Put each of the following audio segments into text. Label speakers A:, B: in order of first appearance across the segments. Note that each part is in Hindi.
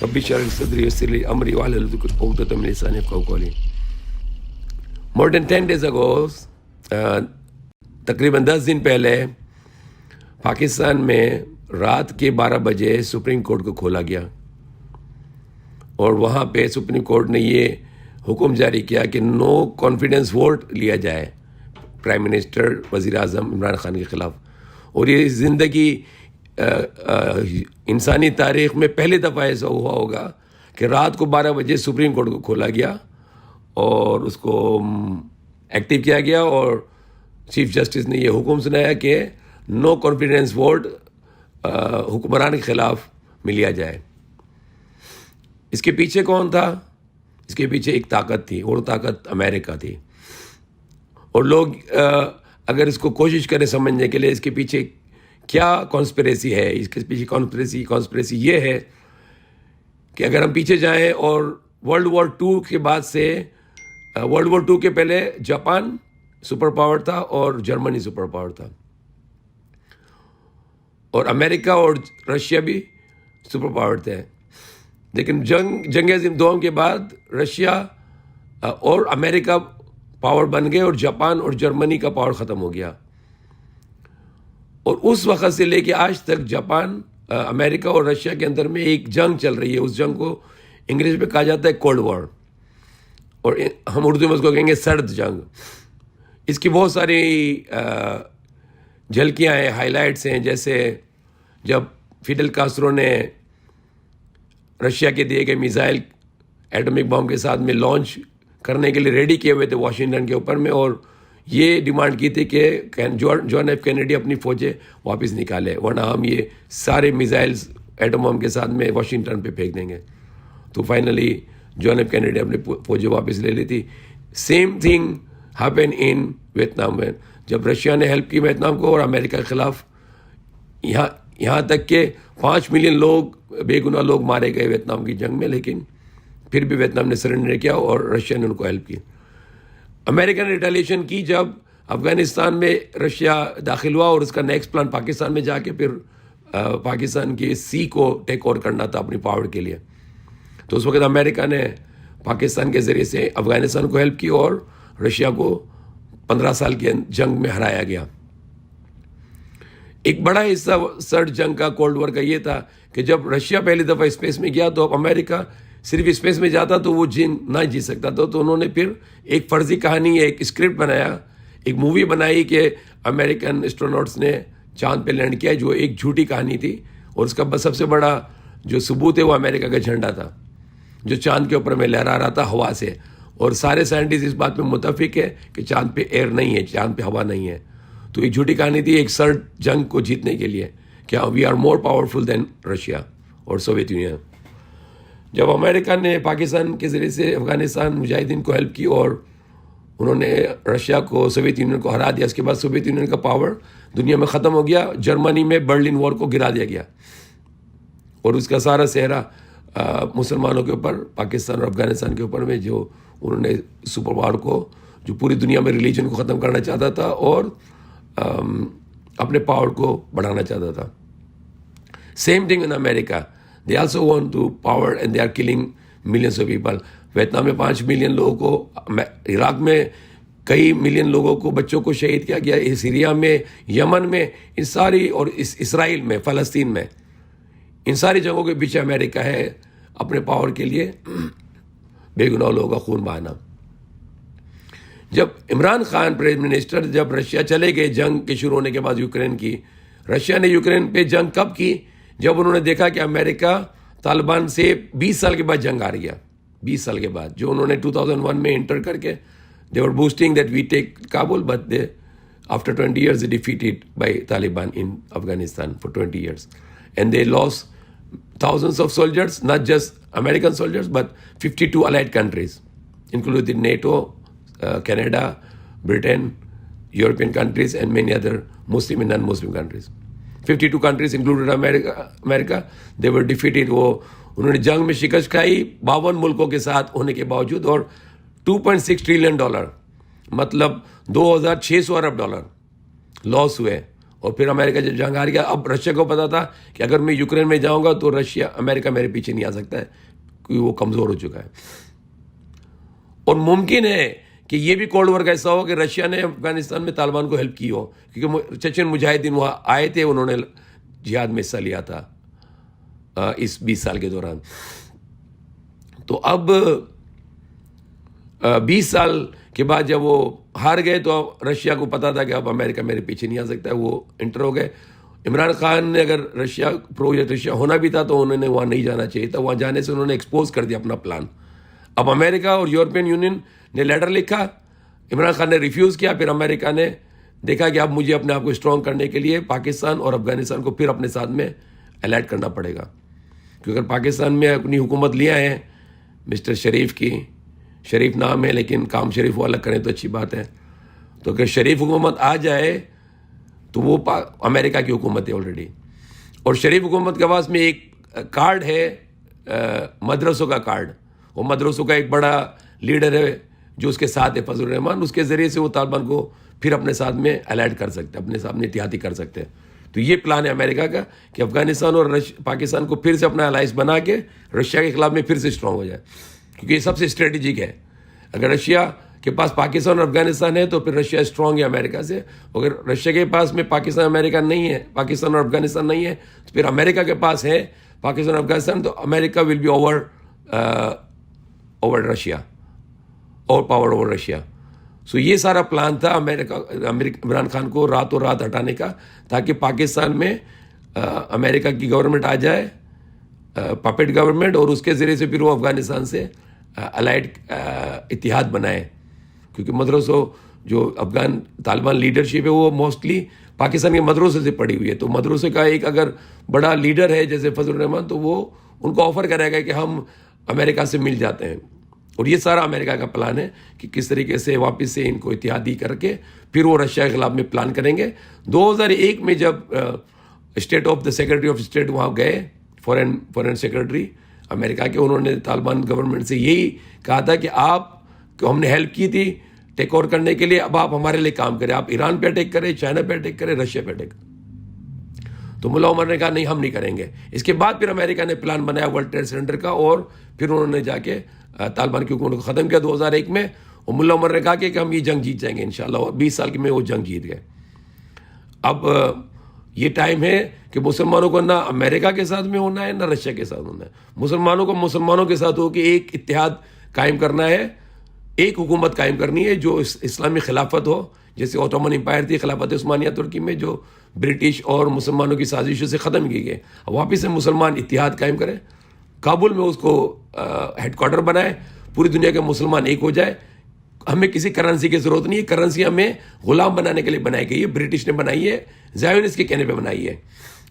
A: रब्बी इश्रह ली सदरी वयस्सिर ली अमरी वाहलुल उक़दतम मिन लिसानी यफ़क़हू क़ौली। More than 10 days ago, तकरीबन 10 दिन पहले पाकिस्तान में रात के 12 बजे सुप्रीम कोर्ट को खोला गया और वहाँ पे सुप्रीम कोर्ट ने ये हुक्म जारी किया कि नो कॉन्फिडेंस वोट लिया जाए प्राइम मिनिस्टर वज़ीर आज़म इमरान खान के ख़िलाफ़। और ये ज़िंदगी इंसानी तारीख़ में पहली दफ़ा ऐसा हुआ होगा कि रात को 12 बजे सुप्रीम कोर्ट को खोला गया और उसको एक्टिव किया गया और चीफ जस्टिस ने ये हुक्म सुनाया कि नो कॉन्फिडेंस वोट हुक्मरान के ख़िलाफ़ में लिया जाए। इसके पीछे कौन था? इसके पीछे एक ताकत थी और ताकत अमेरिका थी। और लोग अगर इसको कोशिश करें समझने के लिए इसके पीछे क्या कॉन्स्पिरेसी है, इसके पीछे कॉन्स्पिरेसी ये है कि अगर हम पीछे जाएं और वर्ल्ड वॉर 2 के बाद से वर्ल्ड वॉर 2 के पहले जापान सुपर पावर था और जर्मनी सुपर पावर था और अमेरिका और रशिया भी सुपर पावर थे। लेकिन जंग अज़ीम दोम के बाद रशिया और अमेरिका पावर बन गए और जापान और जर्मनी का पावर ख़त्म हो गया। और उस वक़्त से लेके आज तक जापान, अमेरिका और रशिया के अंदर में एक जंग चल रही है। उस जंग को इंग्लिश में कहा जाता है कोल्ड वॉर और हम उर्दू में उसको कहेंगे सर्द जंग। इसकी बहुत सारी झलकियाँ हैं, हाइलाइट्स हैं। जैसे जब फिडेल कास्ट्रो ने रशिया के दिए गए मिसाइल एटॉमिक बम के साथ में लॉन्च करने के लिए रेडी किए हुए थे वाशिंगटन के ऊपर में और ये डिमांड की थी कि जॉन एफ कैनेडी अपनी फ़ौजें वापस निकाले वरना हम ये सारे मिसाइल्स एटम बम के साथ में वाशिंगटन पे फेंक देंगे। तो फाइनली जॉन एफ कैनेडी अपनी फ़ौजें वापस ले ली थी। Same thing happen in Vietnam में जब रशिया ने हेल्प की वियतनाम को और अमेरिका के ख़िलाफ़ यहाँ तक के 5 मिलियन लोग, बेगुनाह लोग मारे गए वियतनाम की जंग में, लेकिन फिर भी वियतनाम ने सरेंडर किया और रशिया ने उनको हेल्प की। अमेरिका ने रिटेलिएशन की जब अफ़गानिस्तान में रशिया दाखिल हुआ और उसका नेक्स्ट प्लान पाकिस्तान में जाके फिर पाकिस्तान के सी को टेक ओवर करना था अपनी पावर के लिए। तो उस वक्त अमेरिका ने पाकिस्तान के ज़रिए से अफ़गानिस्तान को हेल्प की और रशिया को 15 साल की जंग में हराया गया। एक बड़ा हिस्सा सर्द जंग का, कोल्ड वॉर का ये था कि जब रशिया पहली दफ़ा स्पेस में गया तो अब अमेरिका सिर्फ स्पेस में जाता तो वो ना जी सकता था। तो उन्होंने फिर एक फर्जी कहानी, एक स्क्रिप्ट बनाया, एक मूवी बनाई कि अमेरिकन एस्ट्रोनॉट्स ने चांद पे लैंड किया, जो एक झूठी कहानी थी। और उसका बस सबसे बड़ा जो सबूत है वो अमेरिका का झंडा था जो चांद के ऊपर में लहरा रहा था हवा से। और सारे साइंटिस्ट इस बात में मुत्तफिक है कि चांद पे एयर नहीं है, चांद पे हवा नहीं है। तो एक झूठी कहानी थी एक सर्द जंग को जीतने के लिए, क्या we are more powerful than Russia और सोवियत यूनियन। जब अमेरिका ने पाकिस्तान के ज़रिए से अफ़गानिस्तान मुजाहिदीन को हेल्प की और उन्होंने रशिया को, सोवियत यूनियन को हरा दिया, उसके बाद सोवियत यूनियन का पावर दुनिया में ख़त्म हो गया। जर्मनी में बर्लिन वॉल को गिरा दिया गया और उसका सारा सेहरा मुसलमानों के ऊपर, पाकिस्तान और अफ़गानिस्तान के ऊपर में, जो उन्होंने सुपर पावर को, जो पूरी दुनिया में रिलीजन को ख़त्म करना चाहता था और अपने पावर को बढ़ाना चाहता था। Same thing in America, they also want to power and they are killing millions of people. Vietnam में 5 मिलियन लोगों को, इराक में कई मिलियन लोगों को, बच्चों को शहीद किया गया, सीरिया में, यमन में, इन सारी, और इसराइल में, फ़लस्तीन में, इन सारी जगहों के पीछे अमेरिका है अपने पावर के लिए बेगुनाह लोगों का खून बहाना। जब इमरान खान प्राइम मिनिस्टर, जब रशिया चले गए जंग के शुरू होने के बाद यूक्रेन की, रशिया ने यूक्रेन पे जंग कब की? जब उन्होंने देखा कि अमेरिका तालिबान से 20 साल के बाद जंग हार गया। 20 साल के बाद जो उन्होंने 2001 में इंटर करके they were boosting that we take Kabul, but they after 20 years they defeated by Taliban in Afghanistan for 20 years and they lost thousands of soldiers, not just American soldiers but 52 allied countries including NATO, Canada, Britain, European countries and many other Muslim and non-Muslim countries. 52 countries included America, they were defeated। वो उन्होंने जंग में शिकस्त खाई 52 मुल्कों के साथ होने के बावजूद, और $2.6 ट्रिलियन मतलब $2,600 अरब लॉस हुए और फिर अमेरिका जब जंग हार गया, अब रशिया को पता था कि अगर मैं यूक्रेन में जाऊंगा तो अमेरिका मेरे पीछे नहीं आ सकता है, क्योंकि वो कमज़ोर हो चुका है। और मुमकिन है कि ये भी कोल्ड वॉर का ऐसा हो कि रशिया ने अफगानिस्तान में तालिबान को हेल्प की हो, क्योंकि चेचन मुजाहिदीन वहाँ आए थे, उन्होंने जिहाद में हिस्सा लिया था इस 20 साल के दौरान। तो अब 20 साल के बाद जब वो हार गए तो रशिया को पता था कि अब अमेरिका मेरे पीछे नहीं आ सकता है, वो इंटर हो गए। इमरान खान ने अगर रशिया प्रो रशिया होना भी था तो उन्होंने वहाँ नहीं जाना चाहिए था, वहाँ जाने से उन्होंने एक्सपोज कर दिया अपना प्लान। अब अमेरिका और यूरोपियन यूनियन ने लेटर लिखा, इमरान खान ने रिफ्यूज़ किया, फिर अमेरिका ने देखा कि अब मुझे अपने आप को स्ट्रॉन्ग करने के लिए पाकिस्तान और अफगानिस्तान को फिर अपने साथ में अलाइड करना पड़ेगा, क्योंकि अगर पाकिस्तान में अपनी हुकूमत लिया है मिस्टर शरीफ की, शरीफ नाम है लेकिन काम शरीफ वाला करें तो अच्छी बात है, तो अगर शरीफ हुकूमत आ जाए तो वो अमेरिका की हुकूमत है ऑलरेडी। और शरीफ हुकूमत के पास में एक कार्ड है मदरसों का कार्ड, वो मदरसों का एक बड़ा लीडर है जो उसके साथ है फजल रहमान, उसके ज़रिए से वो तालिबान को फिर अपने साथ में अलाइड कर सकते हैं, अपने सामने इत्तेहादी कर सकते हैं। तो ये प्लान है अमेरिका का कि अफगानिस्तान और पाकिस्तान को फिर से अपना अलाइंस बना के रशिया के खिलाफ में फिर से स्ट्रांग हो जाए, क्योंकि ये सबसे स्ट्रेटेजिक है। अगर रशिया के पास पाकिस्तान और अफगानिस्तान है तो फिर रशिया स्ट्रांग है अमेरिका से। अगर रशिया के पास में पाकिस्तान अमेरिका नहीं है, पाकिस्तान और अफगानिस्तान नहीं है, तो फिर अमेरिका के पास है पाकिस्तान और अफगानिस्तान, तो America will be over Russia और पावर ओवर रशिया। सो ये सारा प्लान था इमरान खान को रातों रात हटाने का, ताकि पाकिस्तान में अमेरिका की गवर्नमेंट आ जाए, पपेट गवर्नमेंट, और उसके ज़रिए से फिर वो अफगानिस्तान से अलाइड इत्तेहाद बनाए। क्योंकि मदरसों जो अफगान तालिबान लीडरशिप है वो मोस्टली पाकिस्तान के मदरसों से पड़ी हुई है, तो मदरसे का एक अगर बड़ा लीडर है जैसे फजल रहमान, तो वो उनको ऑफर करेगा कि हम अमेरिका से मिल जाते हैं। और ये सारा अमेरिका का प्लान है कि किस तरीके से वापस से इनको इत्तेहादी करके फिर वो रशिया के खिलाफ में प्लान करेंगे। 2001 में जब state of the secretary of state वहाँ गए, फॉरेन सेक्रेटरी अमेरिका के, उन्होंने तालिबान गवर्नमेंट से यही कहा था कि हमने हेल्प की थी टेक ओवर करने के लिए, अब आप हमारे लिए काम करें, आप ईरान पे अटैक करें, चाइना पे अटैक करें, रशिया पे अटैक। तो मुल्ला उमर ने कहा नहीं, हम नहीं करेंगे। इसके बाद फिर अमेरिका ने प्लान बनाया वर्ल्ड ट्रेड सेंटर का, और फिर उन्होंने जाके तालिबान की हुकूमत को ख़त्म किया 2001 में। और मुल्ला उमर ने कहा कि हम ये जंग जीत जाएंगे इंशाल्लाह, और 20 साल में वो जंग जीत गए। अब ये टाइम है कि मुसलमानों को ना अमेरिका के साथ में होना है ना रशिया के साथ होना है, मुसलमानों को मुसलमानों के साथ हो कि एक इत्तेहाद कायम करना है, एक हुकूमत कायम करनी है जो इस्लामी खिलाफत हो, जैसे ओटोमन एम्पायर थी खिलाफत उस्मानिया तुर्की में, जो ब्रिटिश और मुसलमानों की साजिशों से ख़त्म की गई। अब वापस से मुसलमान इत्तेहाद कायम करें, काबुल में उसको हेडक्वार्टर बनाए, पूरी दुनिया के मुसलमान एक हो जाए। हमें किसी करेंसी की ज़रूरत नहीं है, करेंसी हमें गुलाम बनाने के लिए बनाई गई है, ब्रिटिश ने बनाई है, ज़ायोनिस्ट के कहने पे बनाई है।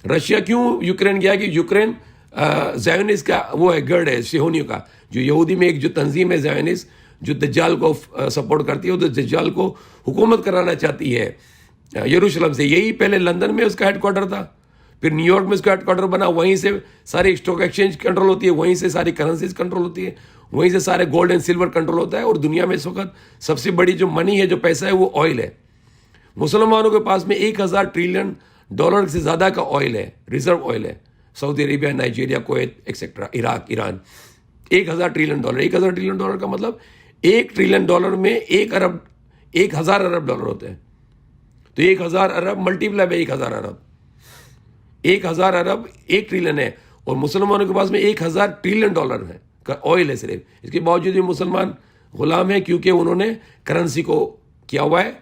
A: रशिया क्यों यूक्रेन गया कि यूक्रेन ज़ायोनिस्ट का वो है, गढ़ है सिहोनियों का, जो यहूदी में एक जो तंजीम है ज़ायोनिस्ट, जो दज्जाल को सपोर्ट करती है, तो दज्जाल को हुकूमत कराना चाहती है यरूशलेम से। यही पहले लंदन में उसका हेडक्वार्टर था, फिर न्यूयॉर्क में उसका हेडक्वार्टर बना, वहीं से सारी स्टॉक एक्सचेंज कंट्रोल होती है, वहीं से सारी करेंसीज कंट्रोल होती है, वहीं से सारे गोल्ड एंड सिल्वर कंट्रोल होता है। और दुनिया में इस वक्त सबसे बड़ी जो मनी है, जो पैसा है, वो ऑयल है। मुसलमानों के पास में 1000 ट्रिलियन डॉलर से ज़्यादा का ऑयल है, रिजर्व ऑयल है। Saudi Arabia, Nigeria, Kuwait etcetera, Iraq, Iran, 1000 trillion dollar. 1000 trillion dollar का मतलब 1 ट्रिलियन डॉलर में 1000 अरब डॉलर होते हैं। तो 1000 अरब मल्टीप्लाई बाय 1000 अरब, 1000 अरब 1 ट्रिलियन है। और मुसलमानों के पास में 1000 ट्रिलियन डॉलर है का ऑयल है सिर्फ। इसके बावजूद ये मुसलमान गुलाम है, क्योंकि उन्होंने करेंसी को किया हुआ है,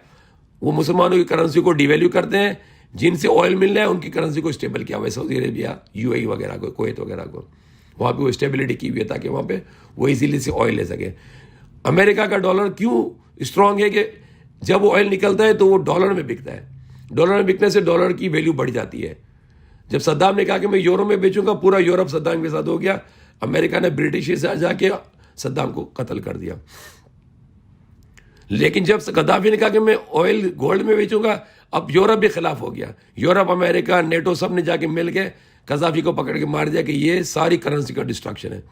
A: वो मुसलमानों की करेंसी को डिवैल्यू करते हैं। जिनसे ऑयल मिल रहा है उनकी करेंसी को स्टेबल किया हुआ है, सऊदी अरेबिया, यूएई वगैरह को, कुवैत वगैरह को, वहाँ पे वो स्टेबिलिटी की हुई है ताकि वहाँ पे वो इजीली से ऑयल ले सके। अमेरिका का डॉलर क्यों स्ट्रांग है कि जब वो ऑयल निकलता है तो वो डॉलर में बिकता है, डॉलर में बिकने से डॉलर की वैल्यू बढ़ जाती है। जब सद्दाम ने कहा कि मैं यूरो में बेचूंगा, पूरा यूरोप सद्दाम के साथ हो गया। अमेरिका ने ब्रिटिश से जाके सद्दाम को कत्ल कर दिया। लेकिन जब गद्दाफी ने कहा कि मैं ऑयल गोल्ड में बेचूंगा, अब यूरोप भी खिलाफ हो गया। यूरोप, अमेरिका, नेटो सब ने जाके मिल के गद्दाफी को पकड़ के मार दिया कि ये सारी करेंसी का डिस्ट्रक्शन है।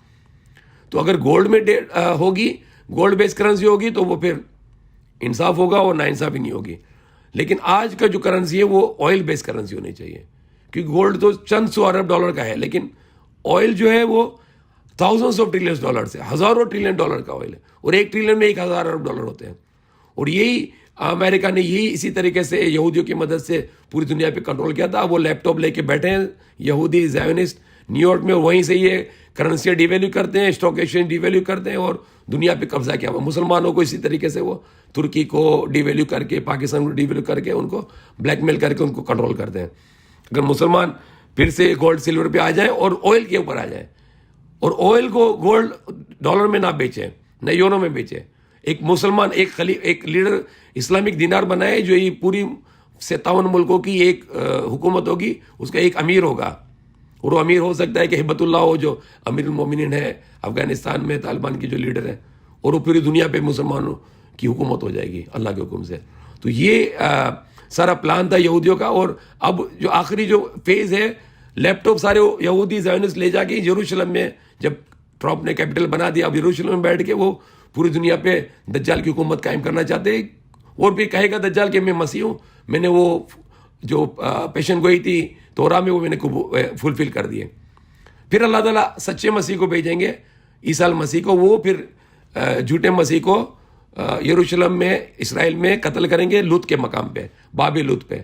A: तो अगर गोल्ड में होगी, गोल्ड बेस्ड करेंसी होगी, तो वो फिर इंसाफ होगा और नाइंसाफी नहीं होगी। लेकिन आज का जो करेंसी है वो ऑयल बेस्ड करेंसी होनी चाहिए, क्योंकि गोल्ड तो चंद सौ अरब डॉलर का है, लेकिन ऑयल जो है वो थाउजेंड्स ऑफ ट्रिलियंस डॉलर से, हजारों ट्रिलियन डॉलर का ऑयल है, और 1 ट्रिलियन में 1000 अरब डॉलर होते हैं। और यही अमेरिका ने यही इसी तरीके से यहूदियों की मदद से पूरी दुनिया पे कंट्रोल किया था। वो लैपटॉप लेके बैठे हैं यहूदी ज़ायोनिस्ट न्यूयॉर्क में, वहीं से ये करेंसी डिवैल्यू करते हैं, स्टॉक एक्सचेंज डिवैल्यू करते हैं और दुनिया पे कब्जा किया हुआ। मुसलमानों को इसी तरीके से वो तुर्की को डिवैल्यू करके, पाकिस्तान को डिवैल्यू करके, उनको ब्लैकमेल करके उनको कंट्रोल करते हैं। अगर मुसलमान फिर से गोल्ड सिल्वर पे आ जाए और ऑयल के ऊपर आ जाए, और ऑयल को गोल्ड डॉलर में ना बेचे, न यूरो में बेचे, एक मुसलमान एक लीडर इस्लामिक दिनार बनाए जो ये पूरी 57 मुल्कों की एक हुकूमत होगी, उसका एक अमीर होगा, और वो अमीर हो सकता है कि हिब्बतुल्लाह हो जो अमीरुल मोमिनीन है अफगानिस्तान में, तालिबान की जो लीडर है, और वो पूरी दुनिया पे मुसलमानों की हुकूमत हो जाएगी अल्लाह के हुक्म से। तो ये सारा प्लान था यहूदियों का। और अब जो आखिरी जो फेज है, लैपटॉप सारे यहूदी ज़ायोनिस्ट ले जाके यरूशलेम में, जब ट्रम्प ने कैपिटल बना दिया, अब यरूशलेम में बैठ के वो पूरी दुनिया पे दज्जाल की हुकूमत कायम करना चाहते हैं। और भी कहेगा दज्जाल कि मैं मसीह हूँ, मैंने वो जो पेशन गोई थी तोरा में वो मैंने फुलफिल कर दिए। फिर अल्लाह ताला सच्चे मसीह को भेजेंगे, ईसा मसीह को, वो फिर झूठे मसीह को यरूशलेम में इसराइल में कत्ल करेंगे, लूत के मकाम पे, बाबे लूत पे।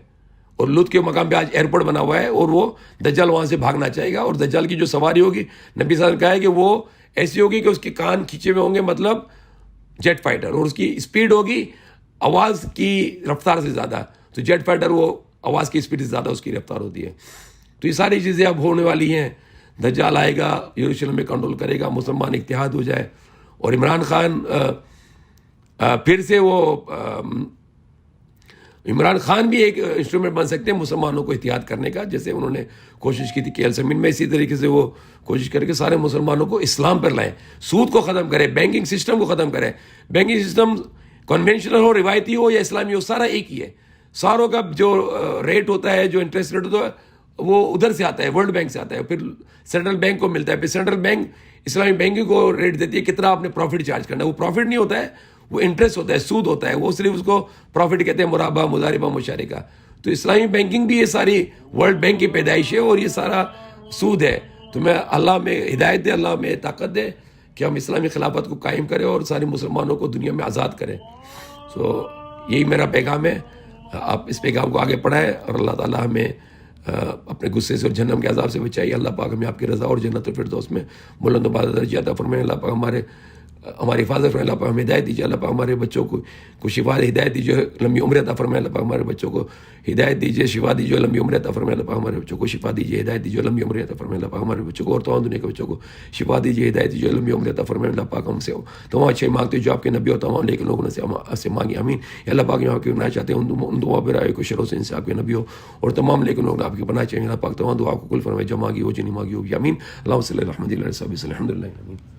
A: और लूत के मकाम पे आज एयरपोर्ट बना हुआ है, और वो दज्जाल वहाँ से भागना चाहेगा। और दज्जाल की जो सवारी होगी, नबी साहब ने कहा है कि वो ऐसी होगी कि उसके कान खींचे हुए होंगे, मतलब जेट फाइटर, और उसकी स्पीड होगी आवाज़ की रफ्तार से ज़्यादा। तो जेट फाइटर वो आवाज़ की स्पीड से ज़्यादा उसकी रफ्तार होती है। तो ये सारी चीज़ें अब होने वाली हैं। दज्जाल आएगा, यरूशलेम में कंट्रोल करेगा, मुसलमान इत्तेहाद हो जाए, और इमरान खान फिर से वो इमरान खान भी एक इंस्ट्रूमेंट बन सकते हैं मुसलमानों को इत्तेहाद करने का, जैसे उन्होंने कोशिश की थी केएल समीन में। इसी तरीके से वो कोशिश करके सारे मुसलमानों को इस्लाम पर लाएं, सूद को ख़त्म करें, बैंकिंग सिस्टम को ख़त्म करें। बैंकिंग सिस्टम कन्वेंशनल हो, रिवायती हो या इस्लामी हो, सारा एक ही है। सारों का जो रेट होता है, जो इंटरेस्ट रेट होता है, वो उधर से आता है, वर्ल्ड बैंक से आता है, फिर सेंट्रल बैंक को मिलता है, फिर सेंट्रल बैंक इस्लामिक बैंकिंग को रेट देती है कितना आपने प्रॉफिट चार्ज करना है। वो प्रॉफिट नहीं होता है, वो इंटरेस्ट होता है, सूद होता है, वो सिर्फ उसको प्रॉफिट कहते हैं, मुराबा, मुजारिबा, मुशारिका। तो इस्लामी बैंकिंग भी ये सारी वर्ल्ड बैंक की पैदाइश है, और ये सारा सूद है। तो मैं अल्लाह में हिदायत दे, अल्लाह में ताकत दे कि हम इस्लामी खिलाफत को कायम करें और सारे मुसलमानों को दुनिया में आज़ाद करें। सो यही मेरा पैगाम है। आप इस पैगाम को आगे बढ़ाएं, और अल्लाह ताला हमें अपने गुस्से से और जहन्नम के अज़ाब से बचाइए। अल्लाह पाक हमें आपकी रज़ा और जन्नत फिरदौस में बुलंद बाला दर्जा अता फरमाए। अल्लाह पाक हमारी हिफाजत फरमाए। अल्लाह पाक हमें हिदायत दीजिए। अल्लाह पाक हमारे बच्चों को शिफा हिदायत दीजिए, लंबी उम्र अता फरमाए। अल्लाह पाक हमारे बच्चों को हिदायत दीजिए, शिफा दीजिए, लंबी उम्र अता फरमाए। अल्लाह पाक हमारे बच्चों को शिफा दीजिए, हिदायत दीजिए, लंबी उम्र अता फरमाए। अल्लाह पाक हमारे बच्चों को और तमाम दुनिया के बच्चों को शिफा दीजिए, हिदायत दीजिए, लंबी उम्र अता फरमाए। अल्लाह पाक हमसे तमाम अच्छे मांगते जो आपके नबी और तमाम लेकिन लोगों से मांगी। आमीन। अल्लाह पाक यहाँ आपकी बनाना चाहते हैं उन दुआ पर आए को शरों से, इनसे आपके नबी हो और तमाम लेकिन लोग आपकी बना चाहिए। अल्लाह पाक तमाम दुआ को कुल फरमाए, जो मांगी हो, जो नहीं मांगी होगी। आमीन। अल्लाह सल्लल्लाहु अलैहि वसल्लम।